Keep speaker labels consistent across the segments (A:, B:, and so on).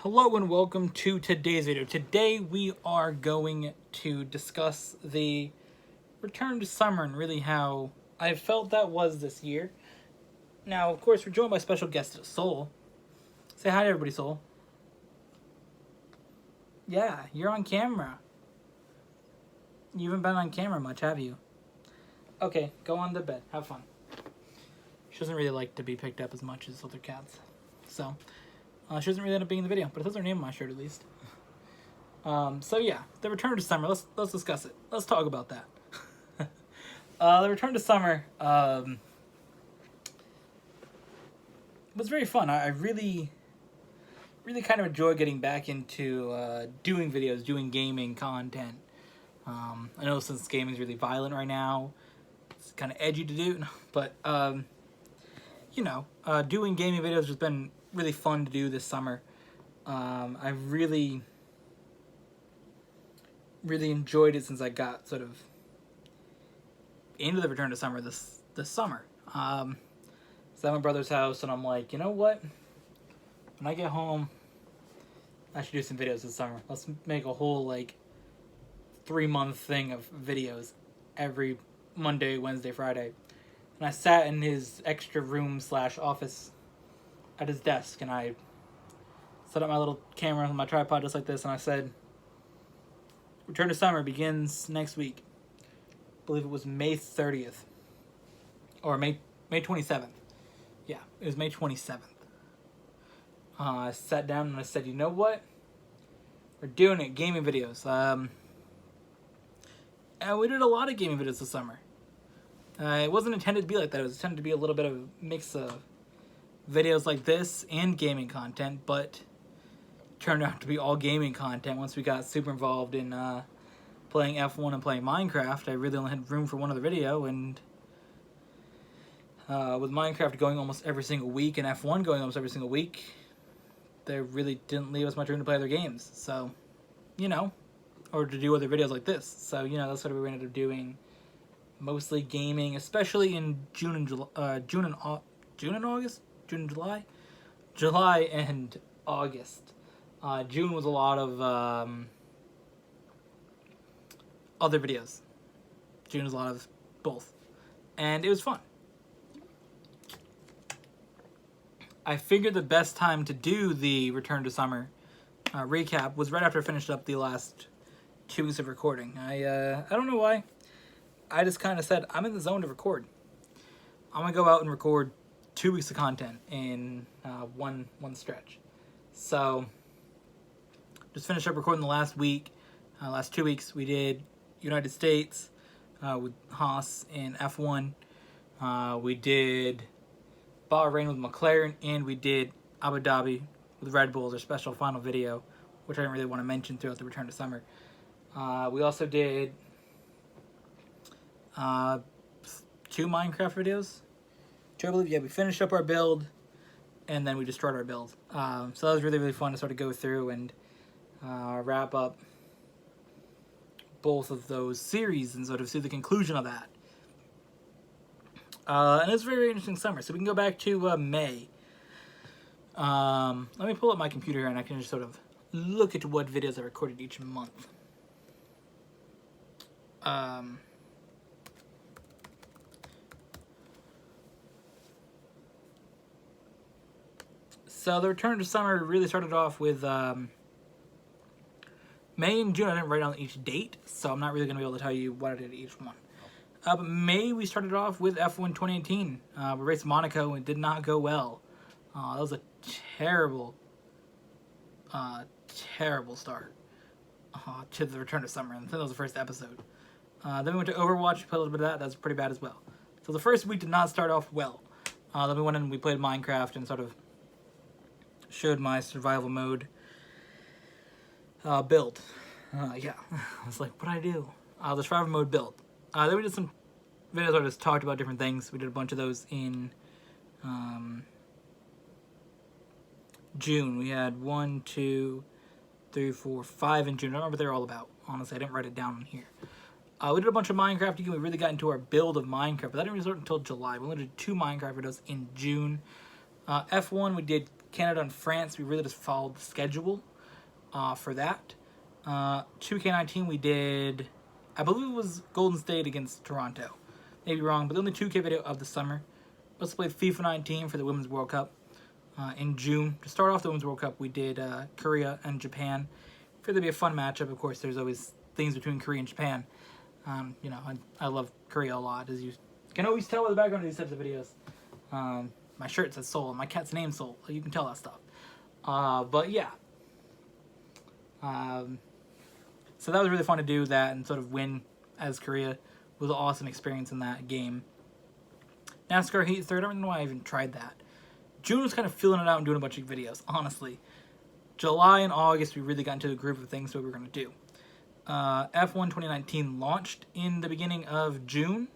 A: Hello and welcome to today's video. Today we are going to discuss the return to summer and really how I felt that was this year. Now, of course, we're joined by special guest Soul. Say hi to everybody, Soul. Yeah, you're on camera. You haven't been on camera much, have you? Okay, go on to bed. Have fun. She doesn't really like to be picked up as much as other cats. So, she doesn't really end up being in the video, but it says her name on my shirt at least. So yeah, the return to summer. Let's discuss it. Let's talk about that. The return to summer was very fun. I really kind of enjoy getting back into doing videos, doing gaming content. I know since gaming's really violent right now, it's kind of edgy to do, but doing gaming videos has been really fun to do this summer. I've really enjoyed it since I got sort of into the return to summer this summer. So I'm at my brother's house and I'm like, you know what? When I get home, I should do some videos this summer. Let's make a whole 3-month thing of videos every Monday, Wednesday, Friday. And I sat in his extra room / office at his desk and I set up my little camera on my tripod just like this and I said, return to summer begins next week. I believe it was May 30th. Or May 27th. Yeah, it was May 27th. I sat down and I said, you know what? We're doing it, gaming videos. And we did a lot of gaming videos this summer. It wasn't intended to be like that. It was intended to be a little bit of a mix of videos like this and gaming content, but turned out to be all gaming content once we got super involved in playing F1 and playing Minecraft. I really only had room for one other video, and with Minecraft going almost every single week and F1 going almost every single week, they really didn't leave us much room to play other games. So, or to do other videos like this. So, that's what we ended up doing. Mostly gaming, especially in June and August? June and July? July and August. June was a lot of other videos. June was a lot of both. And it was fun. I figured the best time to do the return to summer recap was right after I finished up the last 2 weeks of recording. I don't know why. I just kind of said, I'm in the zone to record. I'm going to go out and record 2 weeks of content in one stretch. So, just finished up recording the last week. Last 2 weeks, we did United States with Haas in F1. We did Bahrain with McLaren, and we did Abu Dhabi with Red Bull, their special final video, which I didn't really want to mention throughout the return to summer. We also did 2 Minecraft videos. 2, I believe. Yeah, we finished up our build, and then we destroyed our build. So that was really fun to sort of go through and wrap up both of those series and sort of see the conclusion of that. And it was a very interesting summer. So we can go back to May. Let me pull up my computer here and I can just sort of look at what videos I recorded each month. So the return to summer really started off with May and June. I didn't write down each date, so I'm not really going to be able to tell you what I did each one. But May, we started off with F1 2018. We raced Monaco and it did not go well. That was a terrible start to the return to summer. And I think that was the first episode. Then we went to Overwatch, played a little bit of that. That was pretty bad as well. So the first week did not start off well. Then we went in and we played Minecraft and sort of showed my survival mode build. Yeah, I was like, what'd I do? The survival mode build. Then we did some videos where I just talked about different things. We did a bunch of those in June. We had 1, 2, 3, 4, 5 in June. I don't remember what they're all about. Honestly, I didn't write it down here. We did a bunch of Minecraft again. We really got into our build of Minecraft, but that didn't really start until July. We only did 2 Minecraft videos in June. F1, we did Canada and France, we really just followed the schedule for that. 2K19 we did, I believe it was Golden State against Toronto. Maybe wrong, but the only 2K video of the summer. Let's play FIFA 19 for the Women's World Cup in June. To start off the Women's World Cup, we did Korea and Japan. For there to be a fun matchup, of course, there's always things between Korea and Japan. You know, I love Korea a lot, as you can always tell by the background of these types of videos. My shirt says Seoul, and my cat's name Seoul. You can tell that stuff. But yeah. So that was really fun to do that and sort of win as Korea. It was an awesome experience in that game. NASCAR Heat 3rd, I don't know why I even tried that. June was kind of feeling it out and doing a bunch of videos, honestly. July and August, we really got into the group of things that we were going to do. F1 2019 launched in the beginning of June,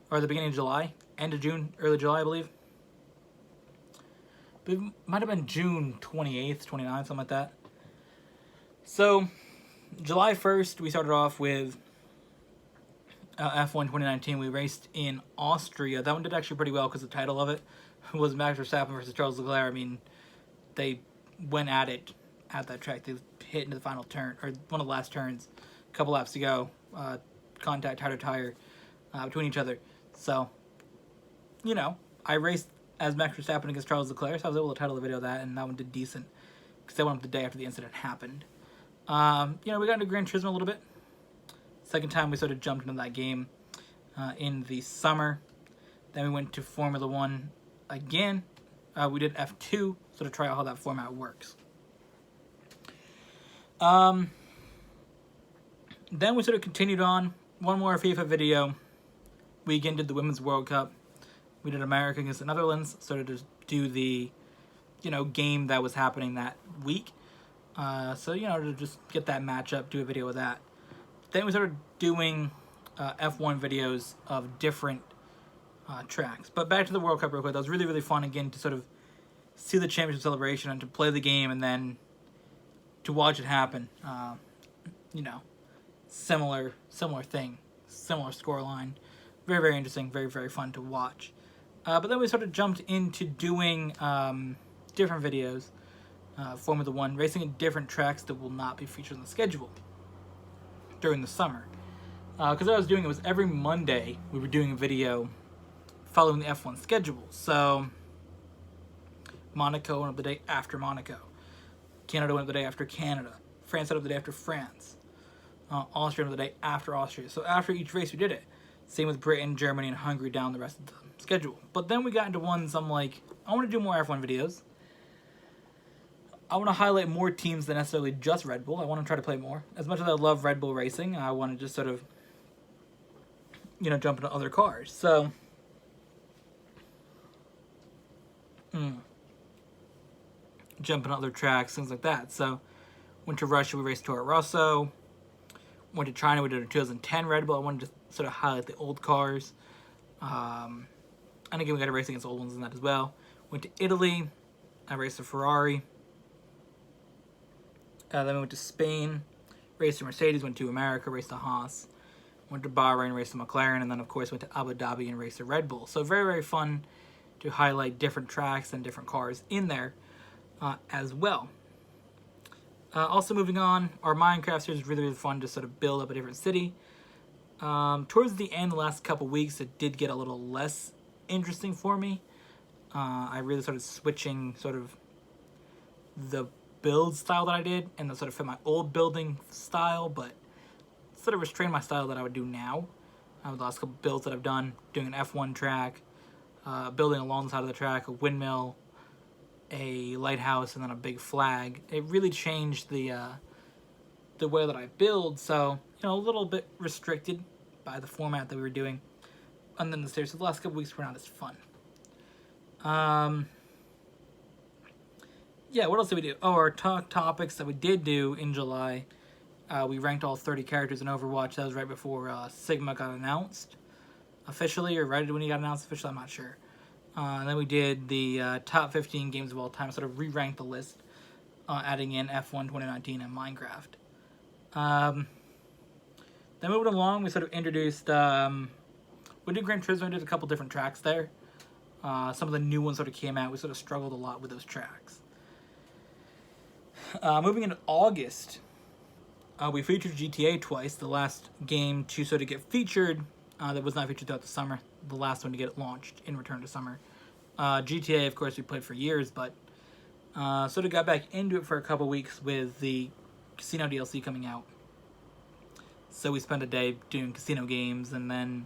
A: or the beginning of July, end of June, early July, I believe. But it might have been June 28th, 29th, something like that. So, July 1st, we started off with F1 2019. We raced in Austria. That one did actually pretty well because the title of it was Max Verstappen versus Charles Leclerc. I mean, they went at it at that track. They hit into the final turn, or one of the last turns, a couple laps to go. Contact tire to tire between each other. So, you know, I raced as Max Verstappen against Charles Leclerc, so I was able to title the video of that, and that one did decent because that went up the day after the incident happened. You know, we got into Gran Turismo a little bit. Second time we sort of jumped into that game in the summer. Then we went to Formula 1 again. We did F2, so to try out how that format works. Then we sort of continued on. One more FIFA video. We again did the Women's World Cup. We did America against the Netherlands, sort of to do the, you know, game that was happening that week. So, you know, to just get that matchup, do a video of that. Then we started doing F1 videos of different tracks. But back to the World Cup real quick. That was really, really fun, again, to sort of see the championship celebration and to play the game and then to watch it happen. You know, similar thing, similar scoreline. Very, very interesting, very, very fun to watch. But then we sort of jumped into doing different videos. Formula 1, racing in different tracks that will not be featured on the schedule during the summer. Because what I was doing, it was every Monday we were doing a video following the F1 schedule. So Monaco went up the day after Monaco. Canada went up the day after Canada. France went up the day after France. Austria went up the day after Austria. So after each race we did it. Same with Britain, Germany, and Hungary down the rest of the schedule. But then we got into ones I'm like, I want to do more F1 videos. I want to highlight more teams than necessarily just Red Bull. I want to try to play more. As much as I love Red Bull racing, I want to just sort of, you know, jump into other cars. So, jump into other tracks, things like that. So, went to Russia, we raced Toro Rosso. Went to China, we did a 2010 Red Bull. I wanted to sort of highlight the old cars. And again, we got to race against old ones in that as well. Went to Italy, I raced a Ferrari. Then we went to Spain, raced a Mercedes, went to America, raced a Haas, went to Bahrain, raced a McLaren, and then of course went to Abu Dhabi and raced a Red Bull. So very, very fun to highlight different tracks and different cars in there as well. Also moving on, our Minecraft series is really, really fun to sort of build up a different city. Towards the end, the last couple weeks, it did get a little less interesting for me. I really started switching sort of the build style that I did and that sort of fit my old building style, but sort of restrained my style that I would do now. The last couple builds that I've done, doing an F1 track, building along the side of the track, a windmill, a lighthouse, and then a big flag. It really changed the way that I build, so, you know, a little bit restricted by the format that we were doing. And then the series, so the last couple weeks were not as fun. Yeah, what else did we do? Oh, our topics that we did do in July. We ranked all 30 characters in Overwatch. That was right before Sigma got announced officially, or right when he got announced officially, I'm not sure. And then we did the top 15 games of all time, sort of re-ranked the list, adding in F1 2019 and Minecraft. Then moving along, we sort of introduced, we did Gran Turismo, we did a couple different tracks there. Some of the new ones sort of came out. We sort of struggled a lot with those tracks. Moving into August, we featured GTA twice. The last game to sort of get featured that was not featured throughout the summer. The last one to get it launched in Return to Summer. GTA, of course, we played for years, but sort of got back into it for a couple weeks with the Casino DLC coming out. So we spent a day doing casino games and then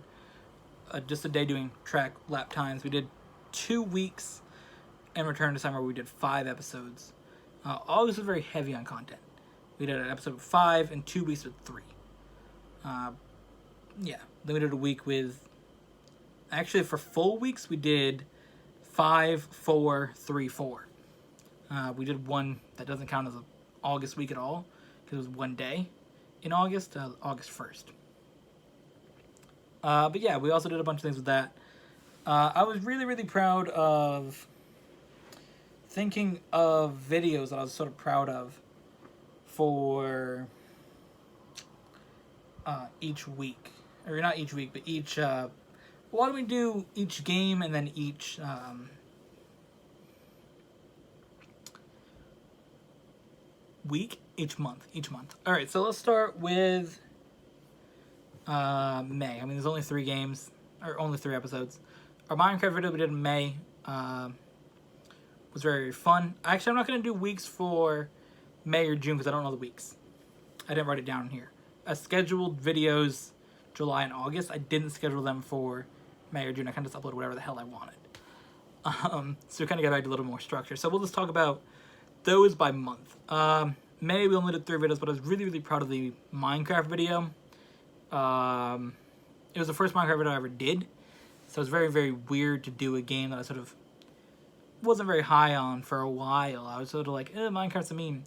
A: just a day doing track lap times. We did 2 weeks in Return to Summer. We did 5 episodes. August was very heavy on content. We did an episode with 5 and 2 weeks with 3. Yeah. Then we did a week with... Actually, for full weeks, we did 5, 4, 3, 4. We did one that doesn't count as an August week at all, because it was one day in August, August 1st. But yeah, we also did a bunch of things with that. I was really, really proud of thinking of videos that I was sort of proud of for each week. Or not each week, but each... why don't we do each game and then each... week? Each month. Alright, so let's start with May. I mean, there's only 3 games, or only 3 episodes. Our Minecraft video we did in May was very, very fun. Actually, I'm not going to do weeks for May or June because I don't know the weeks. I didn't write it down here. I scheduled videos July and August. I didn't schedule them for May or June. I kind of just uploaded whatever the hell I wanted. So we kind of got back to a little more structure. So we'll just talk about those by month. May, we only did 3 videos, but I was really, really proud of the Minecraft video. It was the first Minecraft video I ever did, so it was very, very weird to do a game that I sort of wasn't very high on for a while. I was sort of like, Minecraft's a meme.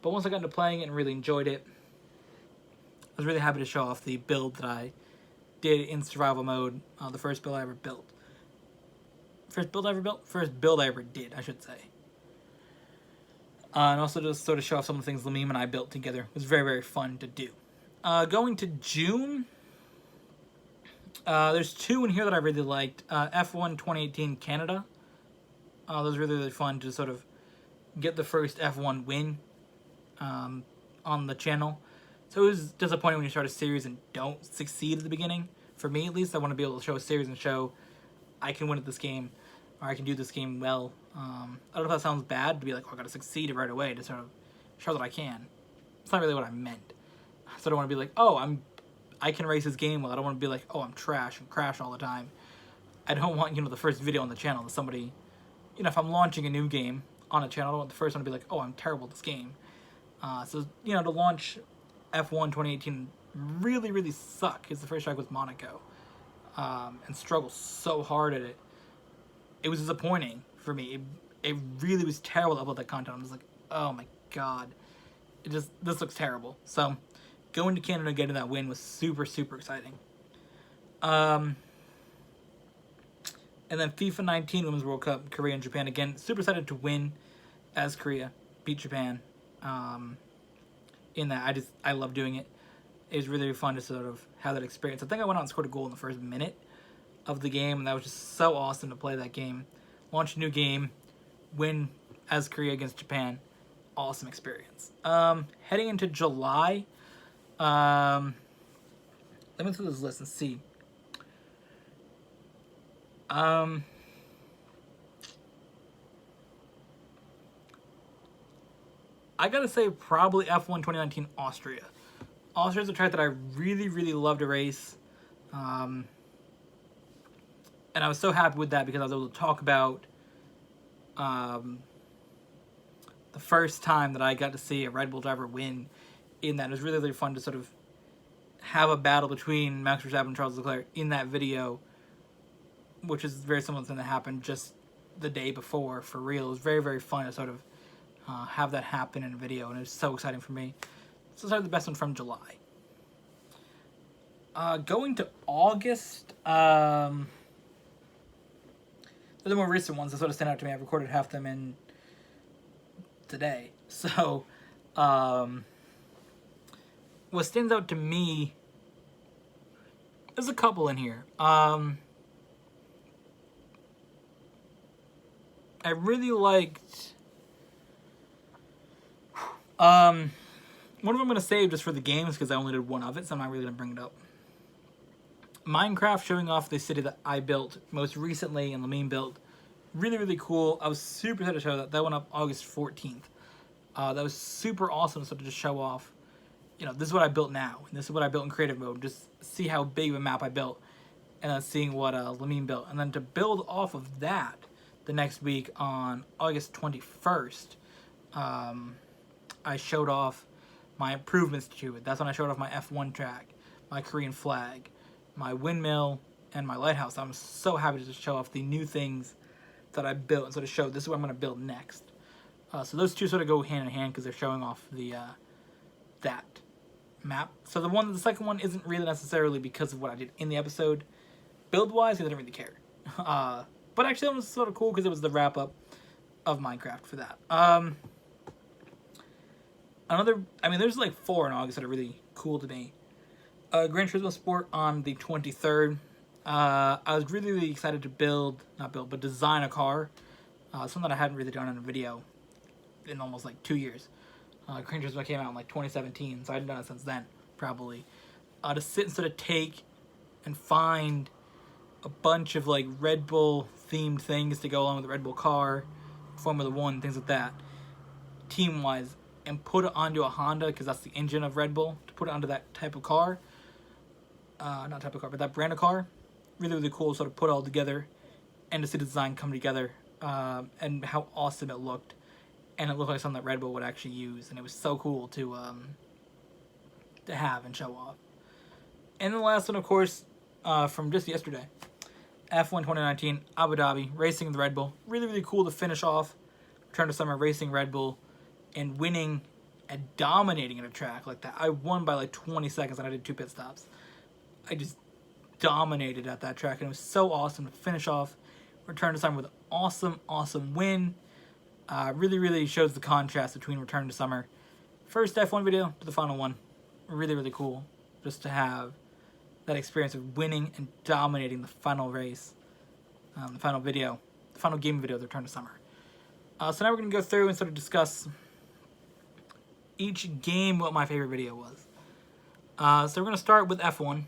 A: But once I got into playing it and really enjoyed it, I was really happy to show off the build that I did in survival mode, the first build I ever built. First build I ever did, I should say. And also just sort of show off some of the things Lamim and I built together. It was very, very fun to do. Going to June, there's 2 in here that I really liked. F1 2018 Canada. That was really, really fun to sort of get the first F1 win on the channel. So it was disappointing when you start a series and don't succeed at the beginning. For me, at least, I want to be able to show a series and show I can win at this game, or I can do this game well. I don't know if that sounds bad, to be like, I gotta succeed right away to sort of show that I can. It's not really what I meant. So I don't want to be like, I can race this game well. I don't want to be like, I'm trash and crash all the time. I don't want, the first video on the channel that somebody, if I'm launching a new game on a channel, I don't want the first one to be like, I'm terrible at this game. So, to launch F1 2018 really, really suck, because the first track was Monaco. And struggle so hard at it. It was disappointing for me. It really was terrible to upload that content. I was like, oh my god. This looks terrible. So, going to Canada and getting that win was super, super exciting. And then FIFA 19 Women's World Cup, Korea and Japan. Again, super excited to win as Korea beat Japan. In that, I love doing it. It was really fun to sort of have that experience. I think I went out and scored a goal in the first minute of the game, and that was just so awesome to play that game. Launch a new game, win as Korea against Japan. Awesome experience. Heading into July, let me go through this list and see. I gotta say probably F1 2019 Austria. Austria's a track that I really, really love to race. And I was so happy with that because I was able to talk about the first time that I got to see a Red Bull driver win in that. It was really, really fun to sort of have a battle between Max Verstappen and Charles Leclerc in that video, which is very similar to something that happened just the day before for real. It was very, very fun to sort of have that happen in a video, and it was so exciting for me. So that's the best one from July. Going to August, they're the more recent ones that sort of stand out to me. I've recorded half them in today. So, what stands out to me, there's a couple in here. I really liked One of them I'm going to save just for the games because I only did one of it, so I'm not really going to bring it up. Minecraft, showing off the city that I built most recently and Lamine built. Really, really cool. I was super excited to show that. That went up August 14th. That was super awesome to sort of just show off. You know, this is what I built now, and this is what I built in creative mode. Just see how big of a map I built, and then seeing what Lamine built. And then to build off of that, the next week on August 21st, I showed off my improvements to it. That's when I showed off my F1 track, my Korean flag, my windmill, and my lighthouse. I'm so happy to just show off the new things that I built and sort of show this is what I'm going to build next. So those two sort of go hand in hand because they're showing off the that map. So the second one isn't really necessarily because of what I did in the episode. Build-wise, I didn't really care. But actually, that was sort of cool because it was the wrap-up of Minecraft for that. There's like 4 in August that are really cool to me. Gran Turismo Sport on the 23rd. I was really, really excited to design a car. Something that I hadn't really done in a video in almost like 2 years. Gran Turismo came out in like 2017, so I hadn't done it since then, probably. To sit and sort of take and find a bunch of like Red Bull themed things to go along with the Red Bull car, Formula 1, things like that, team-wise, and put it onto a Honda, because that's the engine of Red Bull, to put it onto that type of car. Not type of car, but that brand of car. Really, really cool to sort of put it all together and to see the design come together and how awesome it looked. And it looked like something that Red Bull would actually use, and it was so cool to have and show off. And the last one, of course, from just yesterday, F1 2019, Abu Dhabi, racing the Red Bull. Really, really cool to finish off Return to Summer racing Red Bull and winning and dominating at a track like that. I won by like 20 seconds and I did 2 pit stops. I just dominated at that track, and it was so awesome to finish off Return to Summer with an awesome, awesome win. Really, really shows the contrast between Return to Summer, first F1 video to the final one. Really, really cool just to have that experience of winning and dominating the final race, the final video, the final game video of the Return to Summer. So now we're going to go through and sort of discuss each game, what my favorite video was. So we're going to start with F1.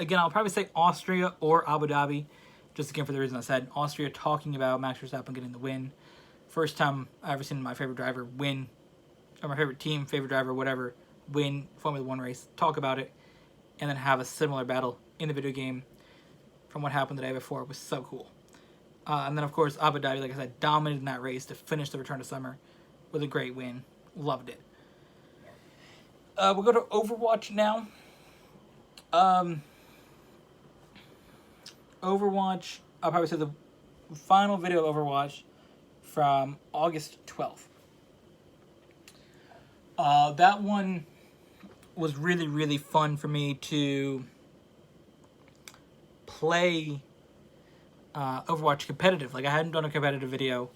A: Again, I'll probably say Austria or Abu Dhabi, just again for the reason I said. Austria, talking about Max Verstappen getting the win. First time I've ever seen my favorite driver win, or my favorite team, favorite driver, whatever, win Formula 1 race, talk about it, and then have a similar battle in the video game from what happened the day before. It was so cool. And then, of course, Abu Dhabi, like I said, dominated in that race to finish the Return to Summer with a great win. Loved it. We'll go to Overwatch now. Overwatch, I'll probably say the final video of Overwatch from August 12th. That one was really, really fun for me to play Overwatch competitive. Like, I hadn't done a competitive video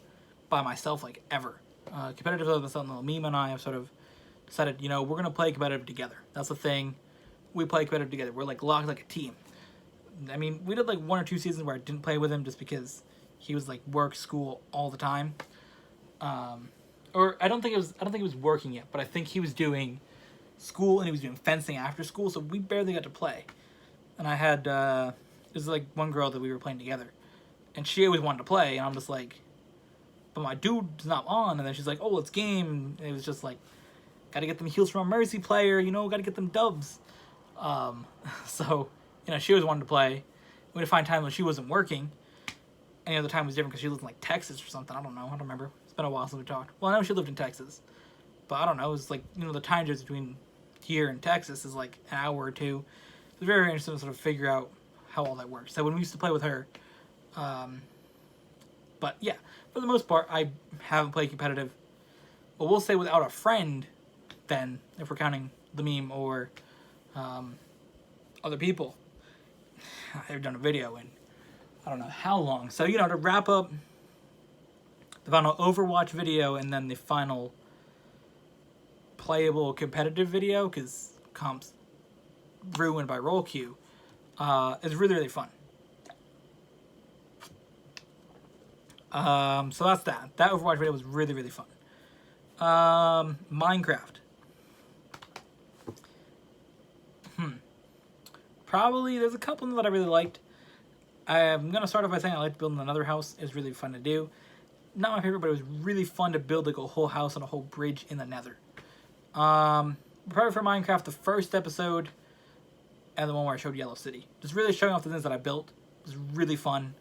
A: by myself, like, ever. Competitive is something that Meme and I have sort of decided, we're going to play competitive together. That's the thing. We play competitive together. We're, like, locked like a team. I mean, we did, like, 1 or 2 seasons where I didn't play with him just because he was, like, work, school all the time. Or I don't think he was working yet, but I think he was doing school and he was doing fencing after school, so we barely got to play. And I had, there's, like, one girl that we were playing together, and she always wanted to play, and I'm just like, but my dude's not on, and then she's like, oh, let's game, and it was just like, gotta get them heals from a Mercy player, gotta get them dubs. So, she always wanted to play. We had to find time when she wasn't working. Any other time was different because she lived in, like, Texas or something. I don't know. I don't remember. It's been a while since we talked. Well, I know she lived in Texas. But I don't know. It was like, the time difference between here and Texas is like an hour or 2. It's very interesting to sort of figure out how all that works. So when we used to play with her, but yeah, for the most part, I haven't played competitive. But we'll say without a friend, then, if we're counting the Meme or other people, I've done a video in I don't know how long. So, to wrap up the final Overwatch video and then the final playable competitive video, because comp's ruined by roll queue, is really, really fun. So that's that. That Overwatch video was really, really fun. Minecraft. Probably, there's a couple that I really liked. I'm going to start off by saying I liked building another house. It was really fun to do. Not my favorite, but it was really fun to build like a whole house and a whole bridge in the nether. Probably for Minecraft, the first episode and the one where I showed Yellow City. Just really showing off the things that I built. It was really fun.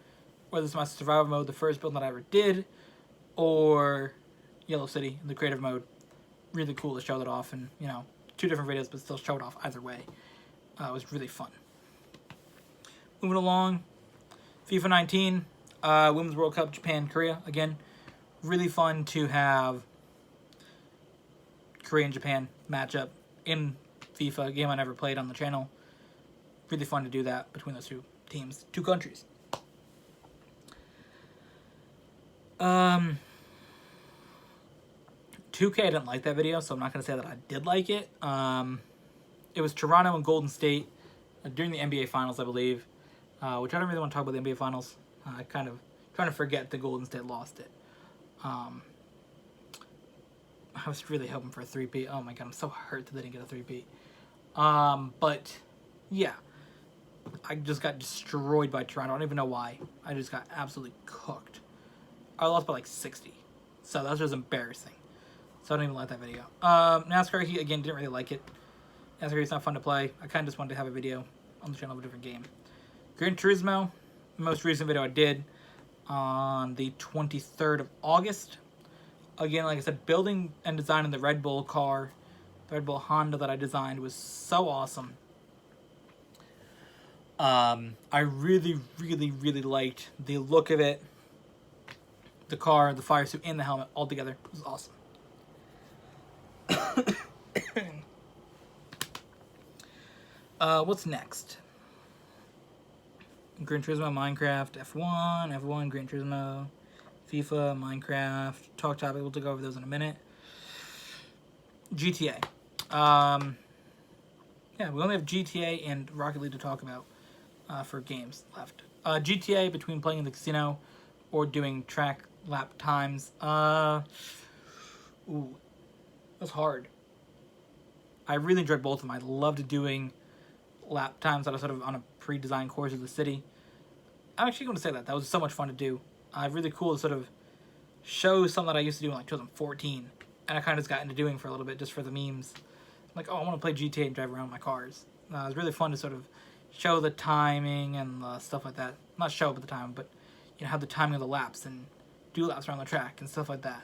A: Whether it's my survival mode, the first build that I ever did, or Yellow City, the creative mode. Really cool to show that off, and, you know, 2 different videos, but still show it off either way. It was really fun. Moving along, FIFA 19, Women's World Cup, Japan, Korea. Again, really fun to have Korea and Japan matchup in FIFA, a game I never played on the channel. Really fun to do that between those 2 teams, 2 countries. 2K, I didn't like that video, so I'm not going to say that I did like it. It was Toronto and Golden State during the NBA Finals, I believe, which I don't really want to talk about the NBA Finals. I kind of trying to forget that Golden State lost it. I was really hoping for a 3-peat. Oh my god, I'm so hurt that they didn't get a 3-peat. But, yeah. I just got destroyed by Toronto. I don't even know why. I just got absolutely cooked. I lost by like 60. So that was just embarrassing. So I don't even like that video. NASCAR Heat, again, didn't really like it. NASCAR Heat's not fun to play. I kind of just wanted to have a video on the channel of a different game. Gran Turismo, the most recent video I did on the 23rd of August. Again, like I said, building and designing the Red Bull car, the Red Bull Honda that I designed was so awesome. I really, really, really liked the look of it, the car, the fire suit, and the helmet all together. It was awesome. What's next? Gran Turismo, Minecraft, F1, Gran Turismo, FIFA, Minecraft, Talk Topic. We'll go over those in a minute. GTA. Yeah, we only have GTA and Rocket League to talk about for games left. GTA, between playing in the casino or doing track lap times. Ooh, that's hard. I really enjoyed both of them. I loved doing lap times that are sort of on a pre-designed course of the city. I'm actually going to say that. That was so much fun to do. Really cool to sort of show something that I used to do in like 2014. And I kind of just got into doing for a little bit just for the memes. Like, oh, I want to play GTA and drive around my cars. It was really fun to sort of show the timing and stuff like that. Not show but the time, but, you know, have the timing of the laps and do laps around the track and stuff like that.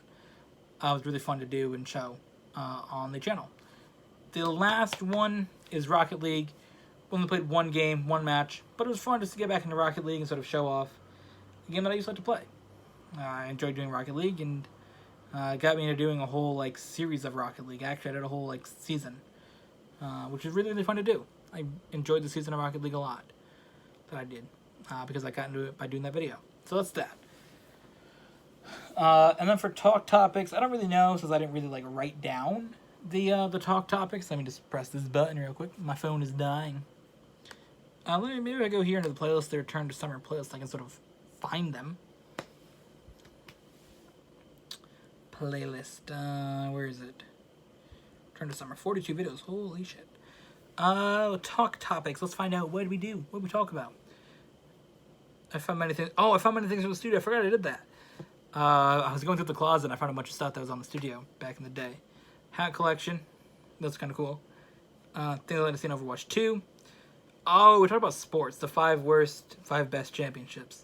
A: It was really fun to do and show on the channel. The last one is Rocket League. Only played one game, one match, but it was fun just to get back into Rocket League and sort of show off a game that I used to like to play. I enjoyed doing Rocket League, and got me into doing a whole like series of Rocket League. Actually, I did a whole like season, which was really, really fun to do. I enjoyed the season of Rocket League a lot that I did because I got into it by doing that video. So that's that. And then for talk topics, I don't really know since I didn't really like write down the talk topics. Let me just press this button real quick. My phone is dying. Maybe I go here into the playlist, the Return to Summer playlist. I can sort of find them. Playlist. Where is it? Return to Summer. 42 videos. Holy shit. Talk topics. Let's find out. What did we do? What did we talk about? I found many things. Oh, I found many things in the studio. I forgot I did that. I was going through the closet and I found a bunch of stuff that was on the studio back in the day. Hat collection. That's kind of cool. Things I'd like to see in Overwatch 2. Oh, we talked about sports. The 5 best championships.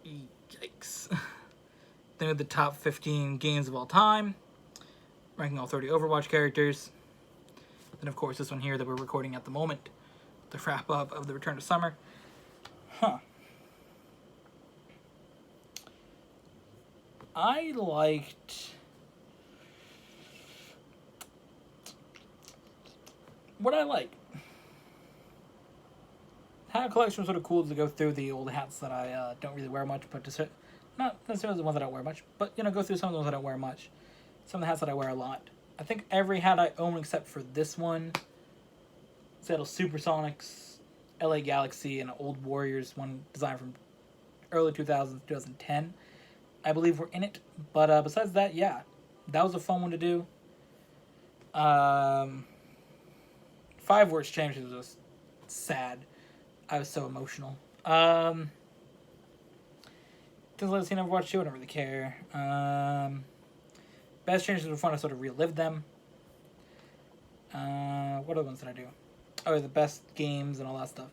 A: Yikes. Then with the top 15 games of all time. Ranking all 30 Overwatch characters. Then, of course, this one here that we're recording at the moment. The wrap-up of the Return to Summer. Huh. I liked... What I like. Hat collection was sort of cool to go through the old hats that I don't really wear much, but not necessarily the ones that I don't wear much, but, you know, go through some of the ones I don't wear much. Some of the hats that I wear a lot. I think every hat I own except for this one, Seattle Supersonics, LA Galaxy, and Old Warriors, one designed from early 2000s, 2010, I believe were in it. But besides that, yeah, That was a fun one to do. 5 Worst Championships was sad. I was so emotional. Things like seen Overwatch 2, I don't really care. Best Championships were fun to sort of relive them. What other ones did I do? Oh, the best games and all that stuff.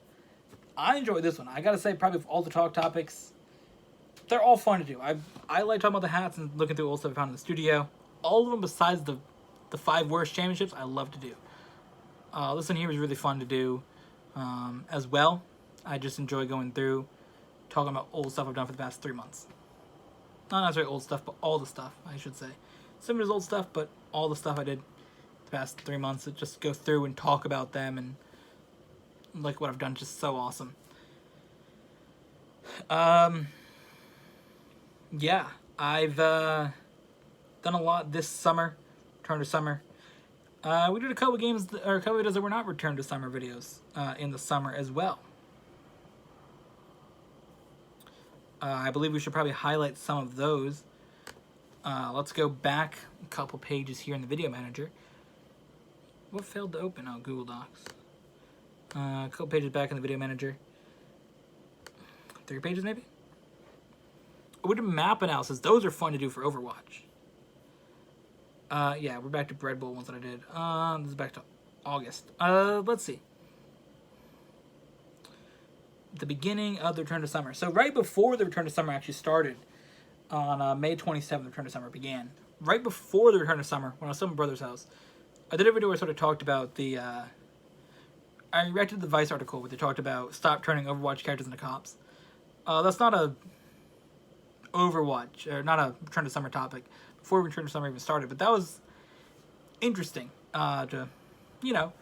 A: I enjoyed this one. I gotta say, probably of all the talk topics, they're all fun to do. I like talking about the hats and looking through old stuff I found in the studio. All of them besides the 5 Worst Championships, I love to do. This one here was really fun to do as well. I just enjoy going through, talking about old stuff I've done for the past 3 months. Not necessarily old stuff, but all the stuff, I should say. Some of it is old stuff, but all the stuff I did the past 3 months, just go through and talk about them, and like what I've done, just so awesome. Yeah, I've done a lot this summer, return to summer. We did a couple games, or a couple videos that were not return to summer videos in the summer as well. I believe we should probably highlight some of those. Let's go back a couple pages here in the video manager. What failed to open? Oh, Google Docs. A couple pages back in the video manager. 3 pages maybe? We did map analysis. Those are fun to do for Overwatch. Yeah, we're back to Bread Bowl ones that I did. This is back to August. Let's see. The beginning of the Return to Summer. So right before the Return to Summer actually started, on May 27th, the Return to Summer began. Right before the Return to Summer, when I was at my brother's house, I did a video where I sort of talked about the, I reacted to the Vice article where they talked about stop turning Overwatch characters into cops. That's not a Overwatch, or not a Return to Summer topic before Return to Summer even started, but that was interesting to, you know,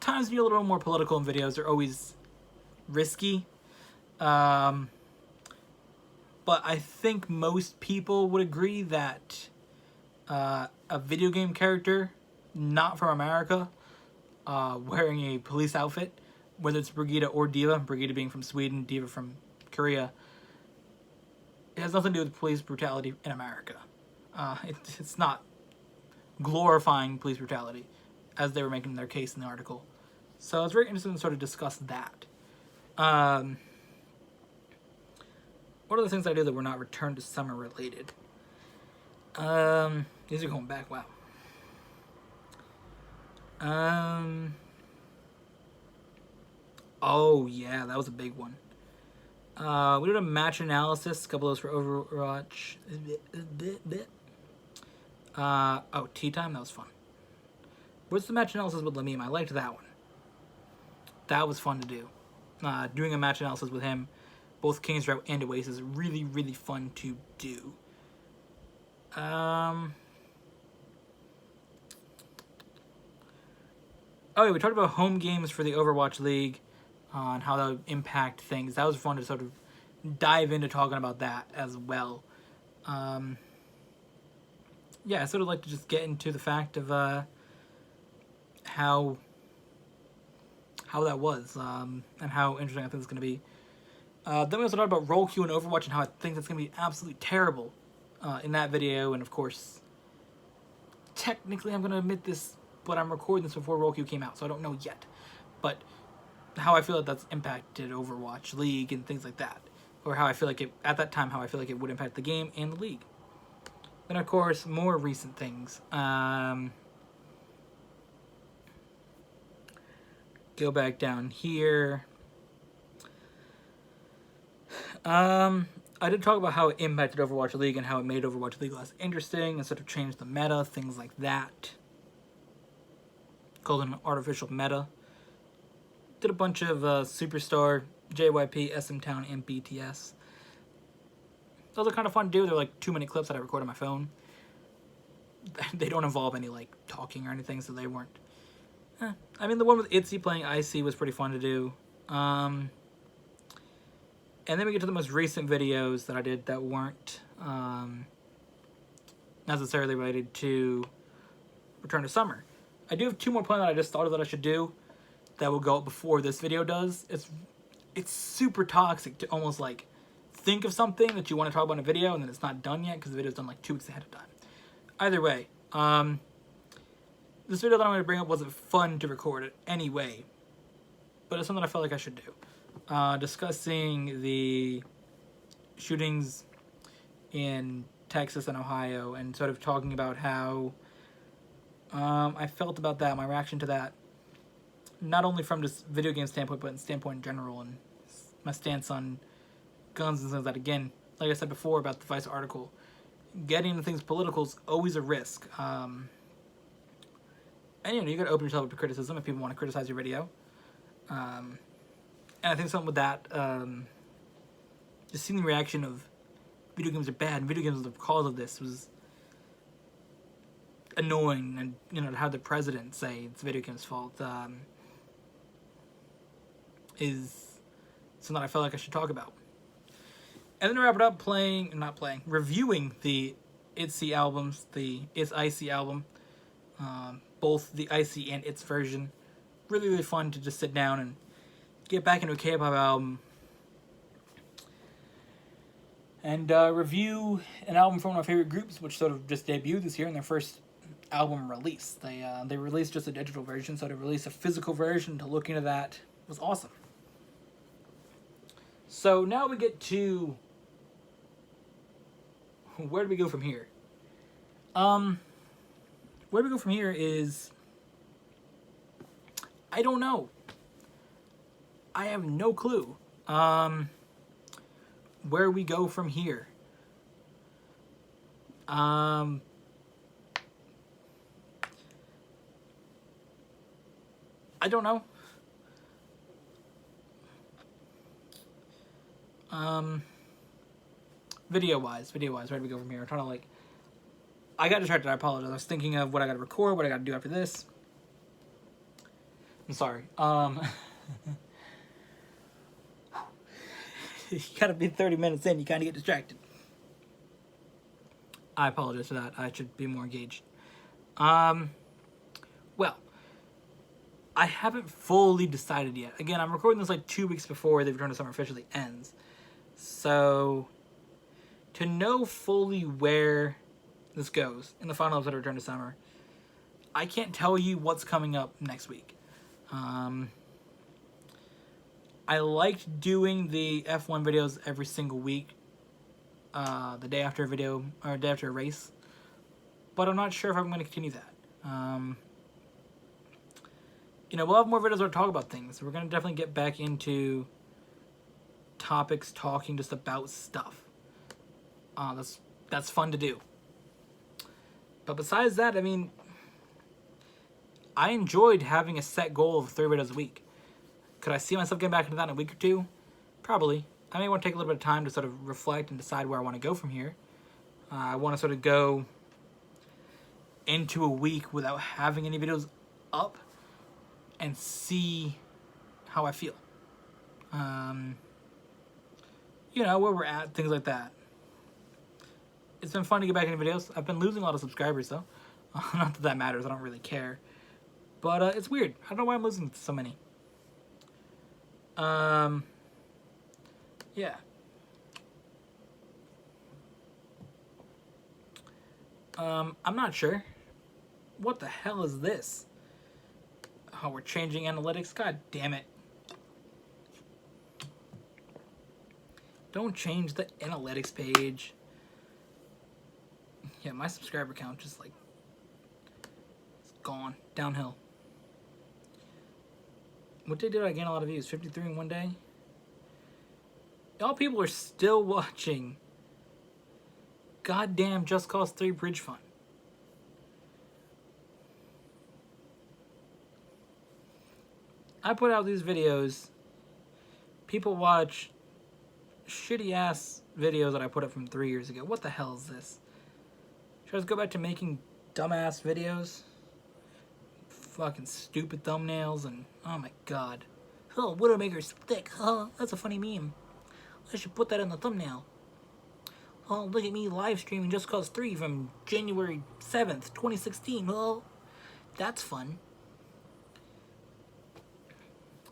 A: times be a little more political in videos. They're always risky. But I think most people would agree that a video game character, not from America, wearing a police outfit, whether it's Brigida or Diva, Brigida being from Sweden, Diva from Korea, it has nothing to do with police brutality in America. It's not glorifying police brutality, as they were making their case in the article. So it's very interesting to sort of discuss that. What are the things I do that were not Return to Summer related? These are going back, wow. Oh yeah, that was a big one. We did a match analysis, a couple of those for Overwatch. Oh, Tea Time, that was fun. What's the match analysis with Lamim? I liked that one. That was fun to do. Doing a match analysis with him, both King's Row and Oasis, is really, really fun to do. Oh yeah, we talked about home games for the Overwatch League, and how that would impact things. That was fun to sort of dive into talking about that as well. Yeah, I sort of like to just get into the fact of how that was, and how interesting I think it's going to be. Then we also talked about role queue in Overwatch and how I think that's going to be absolutely terrible in that video. And of course, technically I'm going to admit this, but I'm recording this before role queue came out, so I don't know yet. But how I feel that that's impacted Overwatch League and things like that. Or how I feel like it, at that time, how I feel like it would impact the game and the league. Then of course, more recent things. Go back down here. I did talk about how it impacted Overwatch League and how it made Overwatch League less interesting and sort of changed the meta, things like that. Called it an artificial meta. Did a bunch of Superstar, JYP, SM Town, and BTS. Those are kind of fun to do. They're like 2-minute clips that I record on my phone. They don't involve any like talking or anything, so they weren't. I mean, the one with ITZY playing IC was pretty fun to do. And then we get to the most recent videos that I did that weren't necessarily related to Return to Summer. I do have 2 more planned that I just thought of that I should do that will go up before this video does. It's super toxic to almost like think of something that you want to talk about in a video and then it's not done yet because the video's done like 2 weeks ahead of time. Either way, This video that I'm going to bring up wasn't fun to record it anyway, but it's something I felt like I should do. Discussing the shootings in Texas and Ohio, and sort of talking about how I felt about that, my reaction to that, not only from just video game standpoint, but in standpoint in general, and my stance on guns and things like that. Again, like I said before about the Vice article, getting into things political is always a risk. And you got to open yourself up to criticism if people want to criticize your video. And I think something with that, just seeing the reaction of video games are bad and video games are the cause of this was annoying. And to have the president say it's video games' fault is something I felt like I should talk about. And then to wrap it up, reviewing the ITZY albums, the It's Icy album, both the Icy and It's version. Really, really fun to just sit down and get back into a K-pop album and review an album from one of my favorite groups, which sort of just debuted this year in their first album release. They released just a digital version, so to release a physical version, to look into that was awesome. So now we get to where do we go from here? Where we go from here is, I don't know. I have no clue. Where we go from here. I don't know. Video-wise, where do we go from here? I'm trying to I got distracted, I apologize. I was thinking of what I gotta record, what I gotta do after this. I'm sorry. You gotta be 30 minutes in, you kinda get distracted. I apologize for that. I should be more engaged. Well, I haven't fully decided yet. Again, I'm recording this 2 weeks before the Return to Summer officially ends. So, to know fully where this goes in the final episode of Return to Summer, I can't tell you what's coming up next week. I liked doing the F1 videos every single week, the day after a video, or day after a race, but I'm not sure if I'm going to continue that. We'll have more videos where we talk about things. We're going to definitely get back into topics, talking just about stuff. That's fun to do. But besides that, I enjoyed having a set goal of 3 videos a week. Could I see myself getting back into that in a week or two? Probably. I may want to take a little bit of time to sort of reflect and decide where I want to go from here. I want to sort of go into a week without having any videos up and see how I feel. Where we're at, things like that. It's been fun to get back into videos. I've been losing a lot of subscribers, though. Not that that matters, I don't really care. But it's weird. I don't know why I'm losing so many. Yeah. I'm not sure. What the hell is this? Oh, we're changing analytics? God damn it. Don't change the analytics page. Yeah, my subscriber count just it's gone. Downhill. What day did I gain a lot of views? 53 in one day? Y'all people are still watching goddamn Just Cause 3 Bridge Fun. I put out these videos. People watch shitty ass videos that I put up from 3 years ago. What the hell is this? Should I just go back to making dumbass videos? Fucking stupid thumbnails and oh my god. Oh, Widowmaker's thick. Oh, that's a funny meme. I should put that in the thumbnail. Oh, look at me live streaming Just Cause 3 from January 7th, 2016. Oh, that's fun.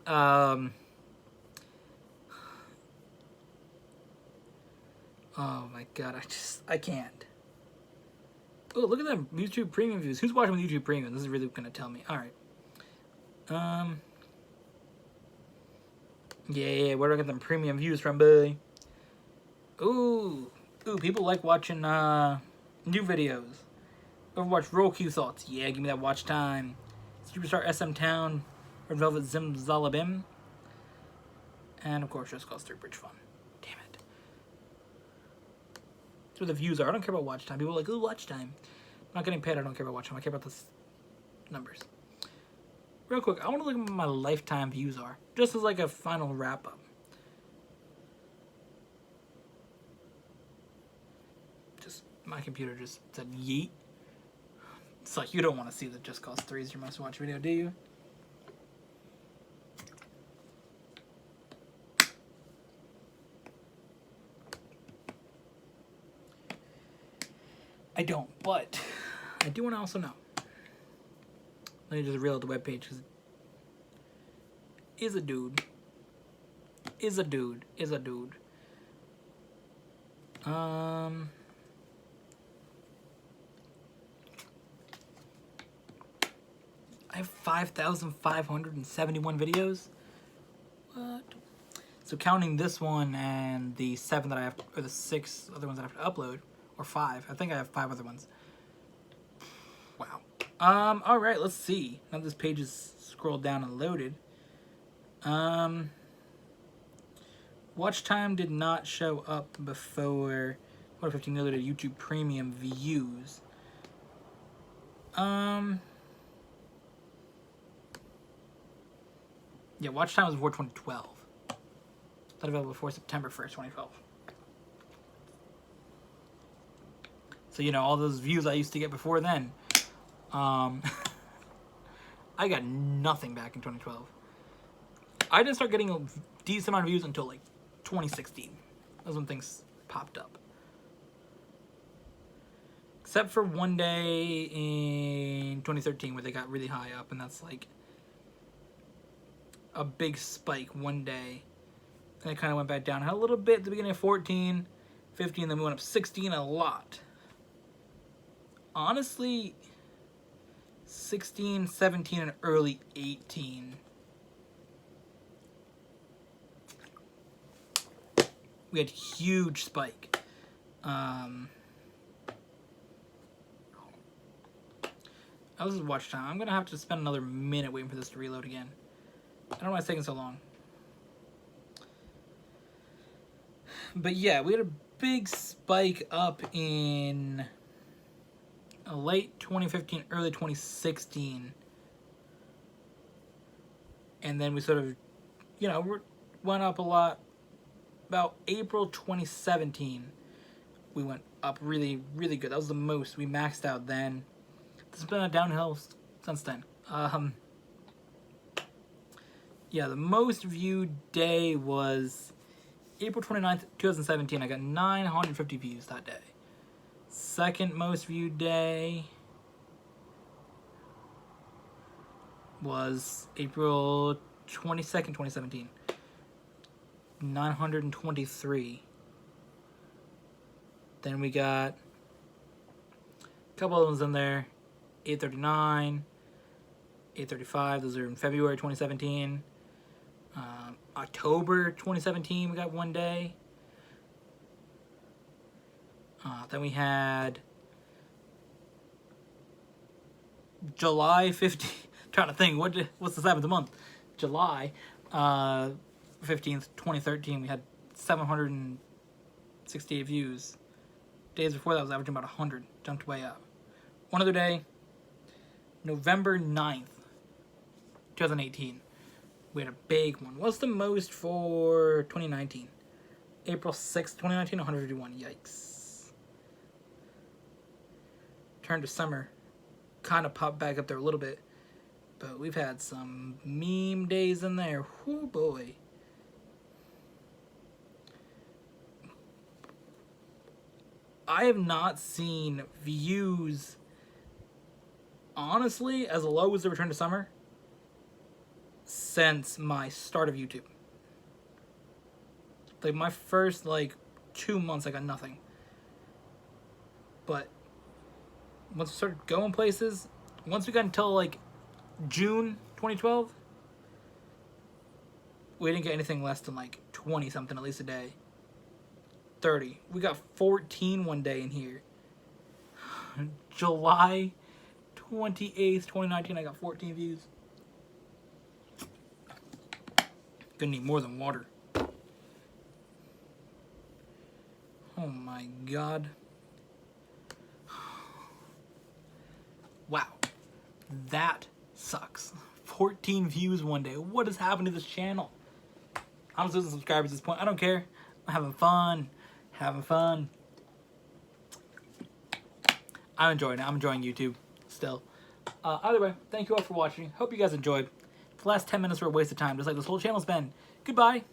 A: Oh my god, I can't. Oh, look at them YouTube Premium views. Who's watching with YouTube Premium? This is really gonna tell me. All right. Yeah. Where do I get them premium views from, boy? Ooh. People like watching new videos. Overwatch Roku thoughts. Yeah, give me that watch time. Superstar SM Town, Red Velvet Zimzalabim. And of course, Just Cause 3 Bridge Fun. Damn it. That's where the views are. I don't care about watch time. People are like, ooh, watch time. I'm not getting paid. I don't care about watch time. I care about the numbers. Real quick, I want to look at what my lifetime views are. Just as like a final wrap up. Just, my computer just said yeet. It's like, you don't want to see the Just Cause 3 is your must watch video, do you? I don't, but I do want to also know. Let me just reload the webpage because is a dude. I have 5,571 videos. What? So counting this one and the 7 that I have, or the 6 other ones that I have to upload, or 5. I think I have 5 other ones. Wow. All right. Let's see. Now this page is scrolled down and loaded. Watch time did not show up before 15 loaded YouTube Premium views. Yeah, watch time was before 2012. That available before September 1st, 2012. So, you know, all those views I used to get before then. I got nothing back in 2012. I didn't start getting a decent amount of views until, like, 2016. That's when things popped up. Except for one day in 2013 where they got really high up, and that's, like, a big spike one day. And it kind of went back down. Had a little bit at the beginning of 14, 15, then we went up 16 a lot. Honestly, 16, 17, and early 18. We had huge spike. That was watch time. I'm going to have to spend another minute waiting for this to reload again. I don't know why it's taking so long. But yeah, we had a big spike up in late 2015, early 2016. And then we sort of, you know, went up a lot. About April 2017, we went up really, really good. That was the most. We maxed out then. This has been a downhill since then. Yeah, the most viewed day was April 29th, 2017. I got 950 views that day. Second most viewed day was April 22nd, 2017. 923. Then we got a couple of ones in there. 839, 835. Those are in February 2017. October 2017, we got one day. Then we had July 15th. Trying to think, what's the 7th month? July 15th, 2013. We had 768 views. Days before that, I was averaging about 100. Jumped way up. One other day, November 9th, 2018. We had a big one. What's the most for 2019? April 6th, 2019, 151. Yikes. Turned to summer. Kind of popped back up there a little bit. But we've had some meme days in there. Whoo boy. I have not seen views, honestly, as low as the return to summer since my start of YouTube. Like, my first, 2 months, I got nothing. But once we started going places, once we got until like June 2012, we didn't get anything less than like 20 something at least a day. 30. We got 14 one day in here. July 28th, 2019, I got 14 views. Gonna need more than water. Oh my god. Wow. That sucks. 14 views one day. What has happened to this channel? I'm just losing subscribers at this point. I don't care. I'm having fun. Having fun. I'm enjoying it. I'm enjoying YouTube still. Either way, thank you all for watching. Hope you guys enjoyed. The last 10 minutes were a waste of time, just like this whole channel's been. Goodbye.